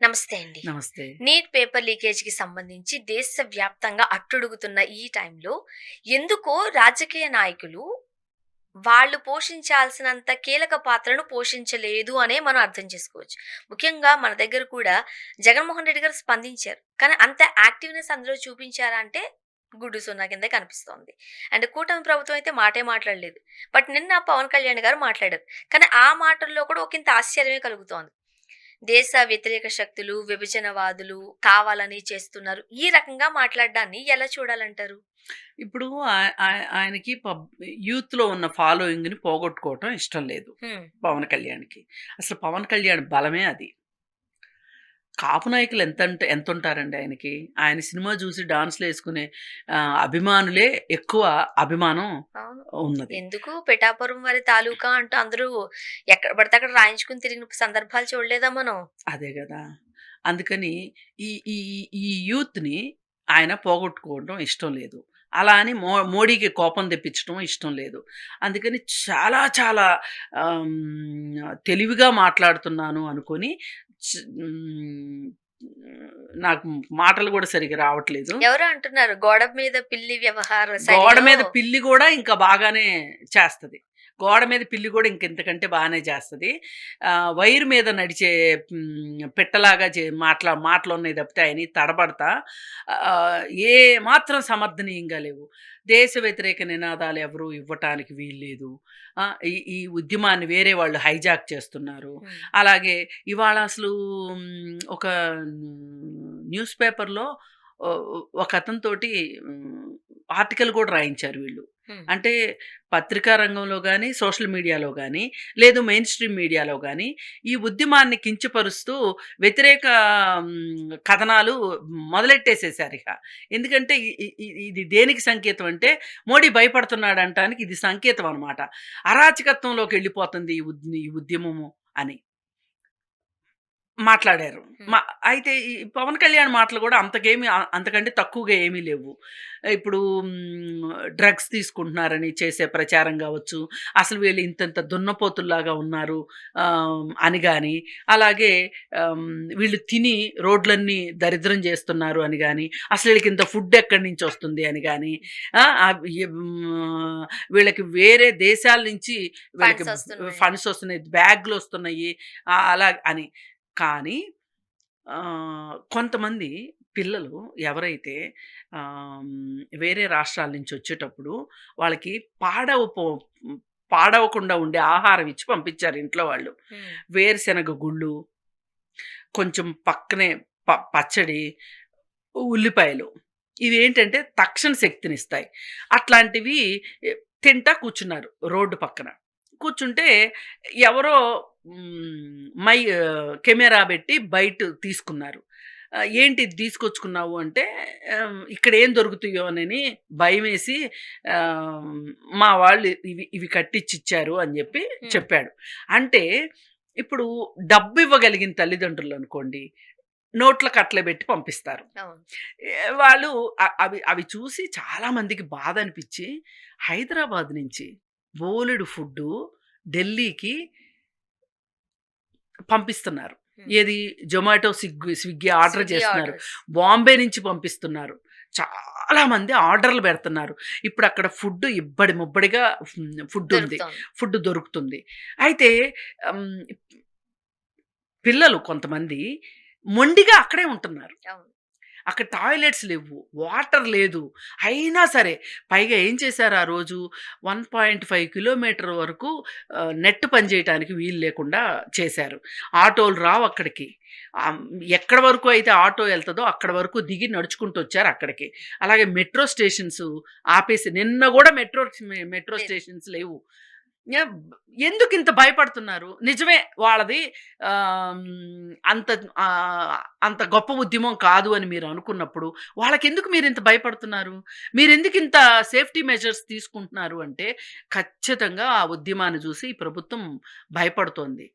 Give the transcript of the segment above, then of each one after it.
నమస్తే అండి. నమస్తే. నీట్ పేపర్ లీకేజ్‌కి సంబంధించి దేశవ్యాప్తంగా అట్టుడుగుతున్న ఈ టైంలో ఎందుకో రాజకీయ నాయకులు వాళ్ళు పోషించాల్సినంత కీలక పాత్రను పోషించలేదు అనే మనం అర్థం చేసుకోవచ్చు. ముఖ్యంగా మన దగ్గర కూడా జగన్మోహన్ రెడ్డి గారు స్పందించారు. కానీ అంత యాక్టివ్‌నెస్ అందులో చూపించారా అంటే గుడ్డు సున్నా కిందే కనిపిస్తోంది. అండ్ కూటమి ప్రభుత్వం అయితే మాటే మాట్లాడలేదు. బట్ నిన్న పవన్ కళ్యాణ్ గారు మాట్లాడారు. కానీ ఆ మాటల్లో కూడా ఒకింత ఆశ్చర్యమే కలుగుతోంది. దేశ వ్యతిరేక శక్తులు, విభజనవాదులు కావాలని చేస్తున్నారు. ఈ రకంగా మాట్లాడడాన్ని ఎలా చూడాలంటారు? ఇప్పుడు ఆయనకి యూత్‌లో ఉన్న ఫాలోయింగ్‌ని పోగొట్టుకోవటం ఇష్టం లేదు హ్మ్. పవన్ కళ్యాణ్‌కి. అసలు పవన్ కళ్యాణ్ బలమే అది. కాపు నాయకులు ఎంతుంటారండి ఆయనకి. ఆయన సినిమా చూసి డాన్స్‌లేసుకునే అభిమానులే ఎక్కువ అభిమానం అవును. ఉన్నది. ఎందుకు పిఠాపురం వారి తాలూకా అంటూ అందరూ ఎక్కడ పడితే అక్కడ రాయించుకొని తిరిగిన సందర్భాలు చూడలేదా మనం? అదే గదా! అందుకని ఈ ఈ ఈ యూత్‌ని ఆయన పోగొట్టుకోవడం ఇష్టం లేదు. అలా అని మోడీకి కోపం తెప్పించడం ఇష్టం లేదు. అందుకని చాలా చాలా తెలివిగా మాట్లాడుతున్నాను అనుకోని నాకు మాటలు గూడా సరిగ్గా రావట్లేదు. ఎవరో అంటున్నారు గోడ మీద పిల్లి వ్యవహార గోడ శైలిలో మీద పిల్లి గూడా ఇంకా బాగానే చేస్తది. గోడ మీద పిల్లి గూడా ఇంకింతకంటే బానే చేస్తది. వైర్ మీద నడిచే పిట్టలాగా మాటలున్నాయి తప్పితే ఆయనయి తడబడతా ఏ మాత్రం సమర్థనీయంగా లేవు. దేశ వ్యతిరేక నినాదాలు ఎవరు ఇవ్వటానికి వీల్లేదు. ఈ ఉద్యమాన్ని వేరే వాళ్ళు హైజాక్ చేస్తున్నారు. అలాగే ఇవాళ అసలు ఒక న్యూస్ పేపర్‌లో ఒకతనితోటి ఆర్టికల్ కూడా రాయించారు వీళ్ళు. అంటే పత్రికా రంగంలో గానీ, సోషల్ మీడియాలో గానీ, లేదు మెయిన్ స్ట్రీమ్ మీడియాలో గానీ, ఈ ఉద్యమాన్ని కించపరుస్తూ వ్యతిరేక కథనాలు మొదలెట్టేసేశారిక. ఎందుకంటే ఇది దేనికి సంకేతం అంటే మోడీ భయపడుతున్నాడంటానికి ఇది సంకేతం అనమాట. అరాచకత్వంలోకెళ్ళిపోతుంది ఈ ఉద్యమము అని. మాట్లాడారు. మ అయితే ఈ పవన్ కళ్యాణ్ మాటలు గూడా అంతకంటే తక్కువగా ఏమీ లేవు. ఇప్పుడు డ్రగ్స్ తీసుకుంటున్నారని చేసే ప్రచారం గావచ్చు, అసలు వీళ్ళు ఇంతింత దున్నపోతుల్లాగా ఉన్నారు అని గాని, అలాగే వీళ్ళు తిని రోడ్లన్నీ దరిద్రం జేస్తున్నారు అని గాని, అసలు వీళ్ళకింత ఫుడ్ ఎక్కడి నుంచొస్తుంది అని గాని, వీళ్ళకి వేరే దేశాల నుంచి వీళ్ళకి ఫండ్స్ ఒస్తున్నాయి, బ్యాగ్‌లొస్తున్నాయి అలా అని. కానీ కొంతమంది పిల్లలు ఎవరైతే వేరే రాష్ట్రాల నుంచి వచ్చేటప్పుడు వాళ్ళకి పాడవకుండా ఉండే ఆహారం ఇచ్చి పంపించారు ఇంట్లో వాళ్ళు. వేరుశెనగ గుళ్ళు, కొంచెం పక్కనే పచ్చడి, ఉల్లిపాయలు. ఇవేంటంటే తక్షణ శక్తినిస్తాయి. అట్లాంటివి తింటా కూర్చున్నారు రోడ్డు పక్కన. కూర్చుంటే ఎవరో కెమెరా పెట్టి బయట తీసుకున్నారు. ఏంటి ఇది తీసుకొచ్చుకున్నావు అంటే, ఇక్కడ ఏం దొరుకుతాయో అని భయమేసి మా వాళ్ళు ఇవి కట్టిచ్చిచ్చారు అని చెప్పాడు. అంటే ఇప్పుడు డబ్బు ఇవ్వగలిగిన తల్లిదండ్రులు అనుకోండి, నోట్ల కట్టలు పెట్టి పంపిస్తారు. వాళ్ళు అవి చూసి చాలా మందికి బాధ అనిపించి హైదరాబాద్ నుంచి బోలెడు ఫుడ్డు ఢిల్లీకి పంపిస్తున్నారు. ఏది జొమాటో, స్విగ్గీ ఆర్డర్ చేస్తున్నారు. బాంబే నుంచి పంపిస్తున్నారు. చాలా మంది ఆర్డర్లు పెడుతున్నారు. ఇప్పుడు అక్కడ ఫుడ్ ఇబ్బడి ముబ్బడిగా ఫుడ్ దొరుకుతుంది. అయితే పిల్లలు కొంతమంది మొండిగా అక్కడే ఉంటున్నారు. అక్కడ టాయిలెట్స్ లేవు, వాటర్ లేదు. అయినా సరే పైగా ఏం చేశారు ఆ రోజు 1.5 కిలోమీటర్ వరకు నెట్ పనిచేయటానికి వీలు లేకుండా చేశారు. ఆటోలు రావు అక్కడికి. ఎక్కడి వరకు అయితే ఆటో వెళ్తుందో అక్కడ వరకు దిగి నడుచుకుంటూ వచ్చారు అక్కడికి. అలాగే మెట్రో స్టేషన్స్ ఆపేసి, నిన్న కూడా మెట్రో స్టేషన్స్ లేవు. ఎందుకు ఇంత భయపడుతున్నారు? నిజమే వాళ్ళది అంత అంత గొప్ప ఉద్యమం కాదు అని మీరు అనుకున్నప్పుడు వాళ్ళకెందుకు మీరు ఇంత భయపడుతున్నారు? మీరెందుకు ఇంత సేఫ్టీ మెజర్స్ తీసుకుంటున్నారు అంటే ఖచ్చితంగా ఆ ఉద్యమాన్ని చూసి ఈ ప్రభుత్వం భయపడుతోంది.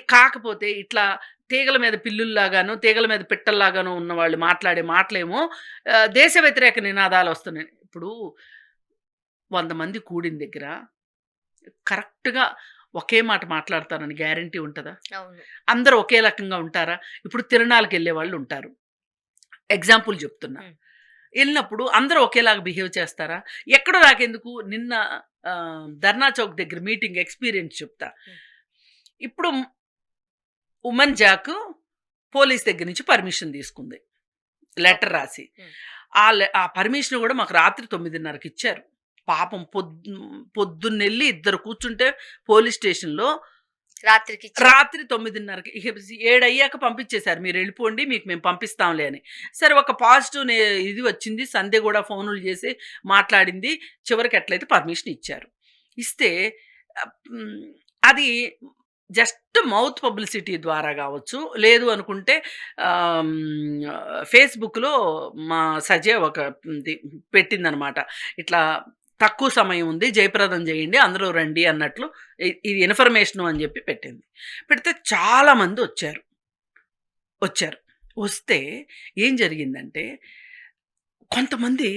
కాకపోతే ఇట్లా తీగల మీద పిల్లుల్లాగాను, తీగల మీద పిట్టల్లాగాను ఉన్న వాళ్ళు మాట్లాడే మాటలేమో దేశ వ్యతిరేక నినాదాలు వస్తున్నాయి. ఇప్పుడు 100 మంది కూడిన దగ్గర కరెక్ట్‌గా ఒకే మాట మాట్లాడతారని గ్యారంటీ ఉంటదా? అవును. అందరూ ఒకే రకంగా ఉంటారా? ఇప్పుడు తిరణాలకెళ్ళే వాళ్ళు ఉంటారు. ఎగ్జాంపుల్ చెప్తున్నా. హ్మ్. ఎళ్ళినప్పుడు అందరూ ఒకేలాగా బిహేవ్ చేస్తారా? ఎక్కడో నాకెందుకు నిన్న ధర్నా చౌక్ దగ్గర మీటింగ్ ఎక్స్‌పీరియన్స్ చెప్తా. హ్మ్. ఇప్పుడు ఉమెన్ జాక్ పోలీస్ దగ్గర నుంచి పర్మిషన్ తీసుకుంది. Letter okay. రాసి. హ్మ్. ఆ పర్మిషన్ గూడా మాకు రాత్రి 9:30కి ఇచ్చారు. పాపం పొద్దున్నెళ్లి ఇద్దరు కూర్చుంటే పోలీస్ స్టేషన్‌లో రాత్రికిచ్చారు. రాత్రి 9:30కి ఇహ 7 అయ్యాక పంపించేశారు. మీరెళ్ళిపోండి. మీకు మేము పంపిస్తాంలే అని. సరే ఒక పాజిటివ్ ఇది వచ్చింది. సంధ్య గూడా ఫోనులు చేసి మాట్లాడింది. చివరికి ఎట్లయితే పర్మిషన్ ఇచ్చారు. ఇస్తే అది జస్ట్ మౌత్ పబ్లిసిటీ ద్వారా గావచ్చు. లేదు అనుకుంటే ఫేస్‌బుక్‌లో మా సజే ఒక ఇది పెట్టిందనమాట. ఇట్లా తక్కువ సమయం ఉంది. జయప్రదం చేయండి. అందరూ రండి అన్నట్లు ఇది ఇన్ఫర్మేషను అని చెప్పి పెట్టింది. పెడితే చాలామంది వచ్చారు. వచ్చారు. వస్తే ఏం జరిగిందంటే కొంతమంది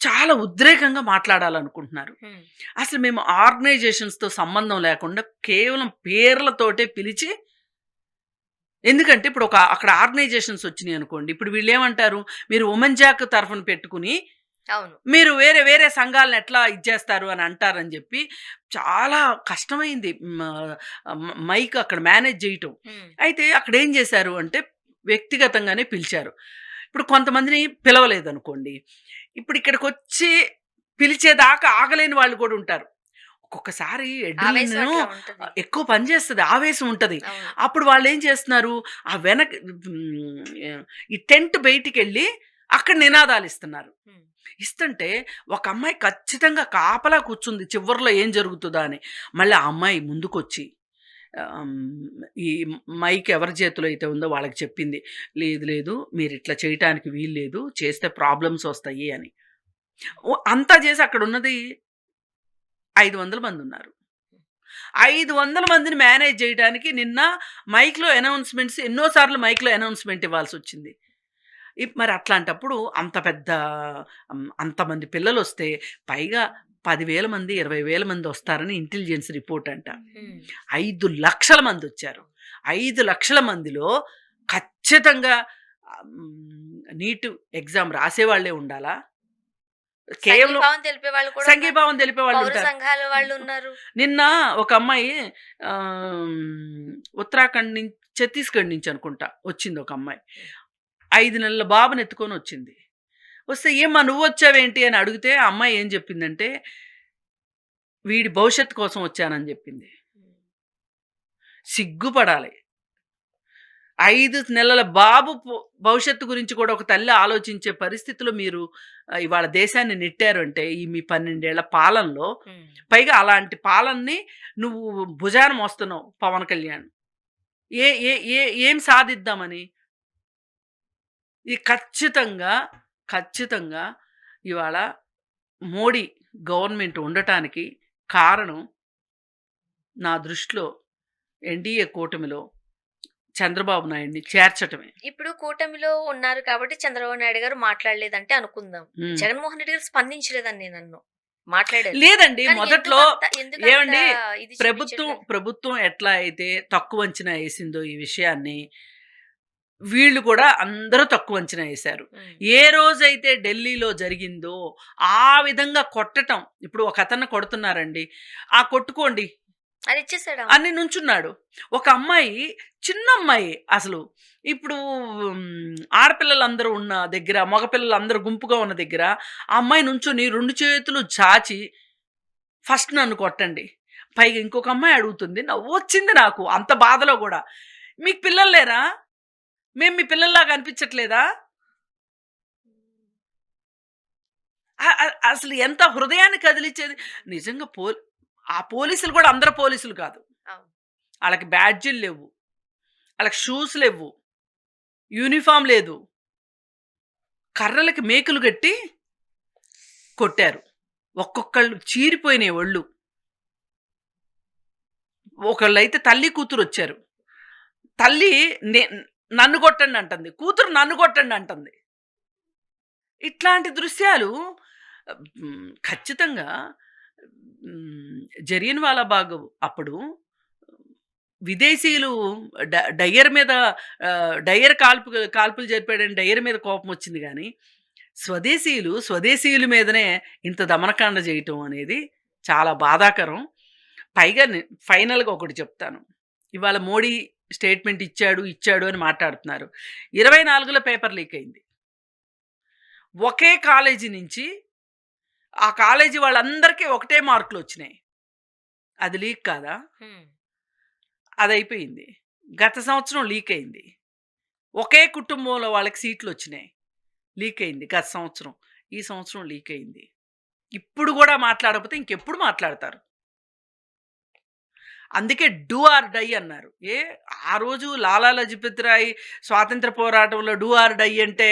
చాలా ఉద్రేకంగా మాట్లాడాలనుకుంటున్నారు. హ్మ్. అసలు మేము ఆర్గనైజేషన్స్‌తో సంబంధం లేకుండా కేవలం పేర్లతోటే పిలిచి ఎందుకంటే ఇప్పుడు అక్కడ ఆర్గనైజేషన్స్ వచ్చినాయనుకోండి. ఇప్పుడు వీళ్ళేమంటారు, మీరు వుమెన్ జాక్ తరఫున పెట్టుకుని అవును. మీరు వేరే వేరే సంఘాలను ఎట్లా ఇచ్చేస్తారు అని అంటారని చెప్పి చాలా కష్టమైంది మైక్ అక్కడ మేనేజ్ చేయటం. హ్మ్. అయితే అక్కడ ఏం చేశారు అంటే వ్యక్తిగతంగానే పిలిచారు. ఇప్పుడు కొంతమందిని పిలవలేదనుకోండి. ఇప్పుడు ఇక్కడికొచ్చి పిలిచేదాకా ఆగలేని వాళ్ళు కూడా ఉంటారు. ఒక్కొక్కసారి ఆవేశం ఎడ్రిలిన్ అట్లా ఉంటది. ఎక్కువ పనిచేస్తది. ఆవేశం ఉంటది. అవును. అప్పుడు వాళ్ళేం చేస్తున్నారు, ఆ వెనక ఈ టెంట్ బయటికెళ్ళి అక్కడ నినాదాలిస్తున్నారు. హ్మ్. ఇస్తుంటే ఒక అమ్మాయి ఖచ్చితంగా కాపలా కూర్చుంది చివర్లో ఏం జరుగుతదా అని. మళ్ళీ ఆ అమ్మాయి ముందుకొచ్చి ఆహ్, ఈ మైక్ ఎవరి చేతిలో అయితే ఉందో వాళ్ళకి చెప్పింది. లేదు లేదు మీరిట్లా చేయటానికి వీల్లేదు. చేస్తే ప్రాబ్లమ్స్ వస్తాయి అని. అంతా చేసి అక్కడున్నది 500 మందున్నారు. 500 మందిని మేనేజ్ చేయడానికి నిన్న మైక్‌లో అనౌన్స్‌మెంట్స్ ఎన్నో సార్లు మైక్‌లో అనౌన్స్‌మెంట్ ఇవ్వాల్సొచ్చింది. మరి అట్లాంటప్పుడు అంత పెద్ద అంతమంది పిల్లలొస్తే పైగా 10,000 మంది, 20,000 మంది వస్తారని ఇంటెలిజెన్స్ రిపోర్ట్ అంట. హ్మ్. 5,00,000 మందొచ్చారు. 5,00,000 మందిలో ఖచ్చితంగా నీట్ ఎగ్జామ్ రాసేవాళ్ళే ఉండాలా? కేవలం సంఘీభావం తెలిపే వాళ్ళు కూడా ఉన్నారు. సంఘీభావం తెలిపే పౌర వాళ్ళుంటారు. సంఘాల వాళ్ళున్నారు. నిన్న ఒక అమ్మాయి ఆహ్, ఉత్తరాఖండ్ నుంచి ఛత్తీస్‌గఢ్ నుంచి అనుకుంటా వచ్చింది ఒక అమ్మాయి. 5 నెలల బాబునెత్తుకొని వచ్చింది. వస్తే "ఏమ్మా నువ్వొచ్చావేంటి" అని అడిగితే ఆ అమ్మాయి ఏం చెప్పిందంటే, "వీడి భవిష్యత్తు కోసం వచ్చానని" చెప్పింది. హ్మ్. సిగ్గుపడాలి. 5 నెలల బాబు భవిష్యత్తు గురించి కూడా ఒక తల్లి ఆలోచించే పరిస్థితిలో మీరు ఇవాళ దేశాన్ని నెట్టారు అంటే ఈ మీ 12 ఏళ్ల పాలనలో హ్మ్. పైగా అలాంటి పాలనని నువ్వు భుజాన మోస్తున్నావు పవన్ కళ్యాణ్. ఏ ఏ ఏ ఏం సాధిద్దామని? ఇది ఖచ్చితంగా, ఖచ్చితంగా ఇవాళ మోడీ గవర్నమెంట్ ఉండటానికి కారణం నా దృష్టిలో ఎన్‌డీఏ కూటమిలో చంద్రబాబు నాయుడిని చేర్చటమే. ఇప్పుడు కూటమిలో ఉన్నారు కాబట్టి చంద్రబాబు నాయుడు గారు మాట్లాడలేదంటే అనుకుందాం. హ్మ్. జగన్మోహన్ రెడ్డి గారు స్పందించలేదని నేనన్ను. మాట్లాడారు. లేదండి కానీ మొదట్లో ఎందుకంత ఏవండి ఇది ప్రభుత్వం చూపించట్లేదు? ప్రభుత్వం ఎట్లా అయితే తక్కువ అంచనా ఏసిందో ఈ విషయాన్ని, వీళ్ళు కూడా అందరూ తక్కువ అంచనా ఏశారు. హ్మ్. ఏ రోజైతే ఢిల్లీలో జరిగిందో ఆ విధంగా కొట్టటం ఇప్పుడు ఒకతన్ని కొడుతున్నారండి. ఆ కొట్టుకోండి అది ఇచ్చేసాడా? అని నుంచున్నాడు. ఒక అమ్మాయి, చిన్న అమ్మాయి అసలు. ఇప్పుడు ఆడపిల్లలందరూ ఉన్న దగ్గర, మగపిల్లలందరూ గుంపుగా ఉన్న దగ్గర, ఆ అమ్మాయి నుంచొని 2 చేతులు చాచి, "ఫస్ట్ నన్ను కొట్టండి." పైగా ఇంకొక అమ్మాయి అడుగుతుంది. నవ్వొచ్చింది నాకు అంత బాధలో గూడా. "మీకు పిల్లలు లేరా? మేము మీ పిల్లల్లాగా అనిపించట్లేదా?" అ అ అసలు ఎంత హృదయాన్ని కదిలిచ్చేది. నిజంగా ఆ పోలీసులు గూడా అందరు పోలీసులు కాదు. అవును. ఆళ్ళకి బ్యాడ్జీలు లేవు. ఆళ్ళకి షూస్ లెవ్వు. యూనిఫార్మ్ లేదు. కర్రలకి మేకులు గట్టి కొట్టారు. ఒక్కొక్కళ్ళు చీరిపోయినాయి ఒళ్ళు. ఒకళ్ళైతే తల్లి, కూతురొచ్చారు. తల్లి నే నన్ను కొట్టండి అంటుంది. కూతురు నన్ను కొట్టండి అంటుంది. ఇట్లాంటి దృశ్యాలు ఖచ్చితంగా జలియన్ వాలా బాగ్ అప్పుడు విదేశీయులు డయ్యర్ మీద డయ్యర్ కాల్పులు జరిపాడని డయ్యర్ మీద కోపం వచ్చింది కానీ స్వదేశీయుల మీదనే ఇంత దమనకాండ చేయటం అనేది చాలా బాధాకరం. పైగా ఫైనల్గా ఒకటి చెప్తాను. ఇవాళ మోడీ స్టేట్మెంట్ ఇచ్చాడు అని మాట్లాడుతున్నారు. 24లో పేపర్ లీక్ అయింది. ఒకే కాలేజీ నుంచి ఆ కాలేజీ వాళ్ళందరికీ ఒకటే మార్కులు వచ్చినాయి. అది లీక్ కాదా? అది అయిపోయింది. గత సంవత్సరం లీక్ అయింది. ఒకే కుటుంబంలో వాళ్ళకి సీట్లు వచ్చినాయి. లీక్ అయింది గత సంవత్సరం. ఈ సంవత్సరం లీక్ అయింది. ఇప్పుడు కూడా మాట్లాడకపోతే ఇంకెప్పుడు మాట్లాడతారు? అందుకే డూ ఆర్ డై అన్నారు. ఆ రోజు లాలా లజపత్ రాయ్ స్వాతంత్ర పోరాటంలో డూ ఆర్ డై అంటే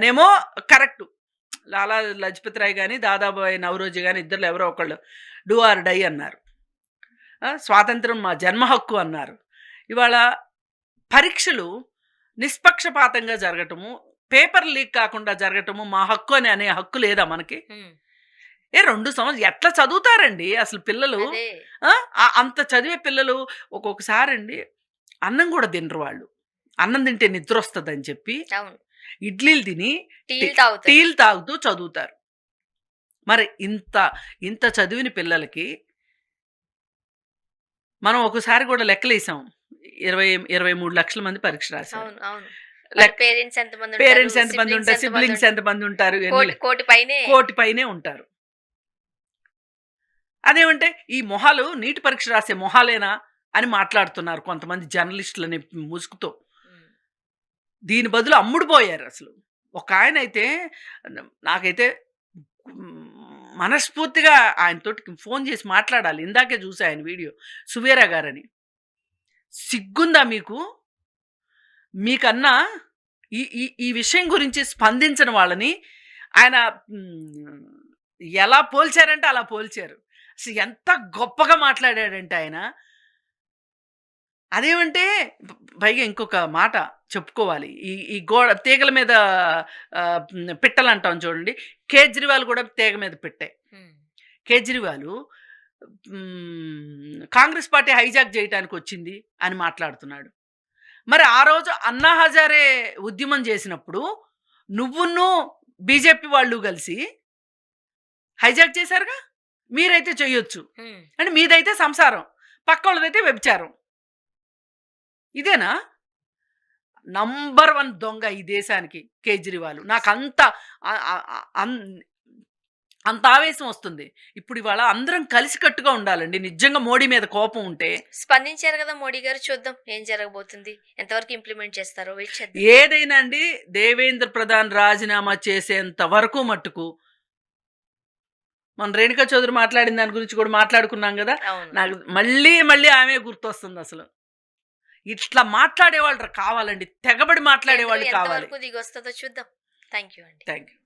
నేమో కరెక్టు. లాలా లజపత్ రాయ్ కానీ దాదాబాయి నవరోజీ కానీ ఇద్దరు ఎవరో ఒకళ్ళు డూ ఆర్ డై అన్నారు. స్వాతంత్రం మా జన్మ హక్కు అన్నారు. ఇవాళ పరీక్షలు నిష్పక్షపాతంగా జరగటము, పేపర్ లీక్ కాకుండా జరగటము మా హక్కు అనే హక్కు లేదా మనకి? 2 సంవత్సరాలు ఎట్లా చదువుతారండి అసలు పిల్లలు? అంత చదివే పిల్లలు ఒక్కొక్కసారి అండి అన్నం కూడా తినరు వాళ్ళు. అన్నం తింటే నిద్ర వస్తుందని చెప్పి ఇడ్లీలు తిని టీలు తాగుతూ చదువుతారు. మరి ఇంత చదివిన పిల్లలకి మనం ఒకసారి కూడా లెక్కలేసాం. 23 లక్షల మంది పరీక్ష రాశారు. పేరెంట్స్ ఎంతమంది ఉంటారు, సిబ్లింగ్స్ ఎంతమంది ఉంటారు? కోటి పైనే ఉంటారు. అదేమంటే ఈ మొహాలు నీటి పరీక్ష రాసే మొహాలేనా అని మాట్లాడుతున్నారు కొంతమంది జర్నలిస్టులని ముసుగుతో. దీని బదులు అమ్ముడు పోయారు అసలు. ఒక ఆయన అయితే నాకైతే మనస్ఫూర్తిగా ఆయనతోటి ఫోన్ చేసి మాట్లాడాలి. ఇందాకే చూసా ఆయన వీడియో, సువేరా గారని. సిగ్గుందా మీకు? మీకన్నా ఈ విషయం గురించి స్పందించిన వాళ్ళని ఆయన ఎలా పోల్చారంటే అలా పోల్చారు. అసలు ఎంత గొప్పగా మాట్లాడాడంటే ఆయన. అదేమంటే పైగా ఇంకొక మాట చెప్పుకోవాలి. ఈ గోడ తీగల మీద పిట్టలు అంటాం చూడండి. కేజ్రీవాల్ కూడా తీగ మీద పెట్టే. కేజ్రీవాల్ కాంగ్రెస్ పార్టీ హైజాక్ చేయడానికి వచ్చింది అని మాట్లాడుతున్నాడు. మరి ఆ రోజు అన్నా హజారే ఉద్యమం చేసినప్పుడు నువ్వును బీజేపీ వాళ్ళు కలిసి హైజాక్ చేశారుగా. మీరైతే చెయ్యొచ్చు అంటే మీదైతే సంసారం, పక్క వాళ్ళదైతే వ్యభిచారం. ఇదేనా? నంబర్ 1 దొంగ ఈ దేశానికి కేజ్రీవాల్. నాకు అంత ఆవేశం వస్తుంది. ఇప్పుడు ఇవాళ అందరం కలిసికట్టుగా ఉండాలండి. నిజంగా మోడీ మీద కోపం ఉంటే. స్పందించారు కదా మోడీ గారు, చూద్దాం ఏం జరగబోతుంది, ఎంతవరకు ఇంప్లిమెంట్ చేస్తారో వెయిట్ చేద్దాం. ఏదైనా అండి దేవేంద్ర ప్రధాన్ రాజీనామా చేసేంత వరకు మట్టుకు మన రేణుకా చౌదరి మాట్లాడిన దాని గురించి కూడా మాట్లాడుకున్నాం కదా. నాకు మళ్ళీ ఆమె గుర్తొస్తుంది. అసలు ఇట్లా మాట్లాడేవాళ్ళు కావాలండి, తెగబడి మాట్లాడేవాళ్ళు కావాలి. దిగొస్తుందో చూద్దాం. థ్యాంక్ యూ అండి. Thank you.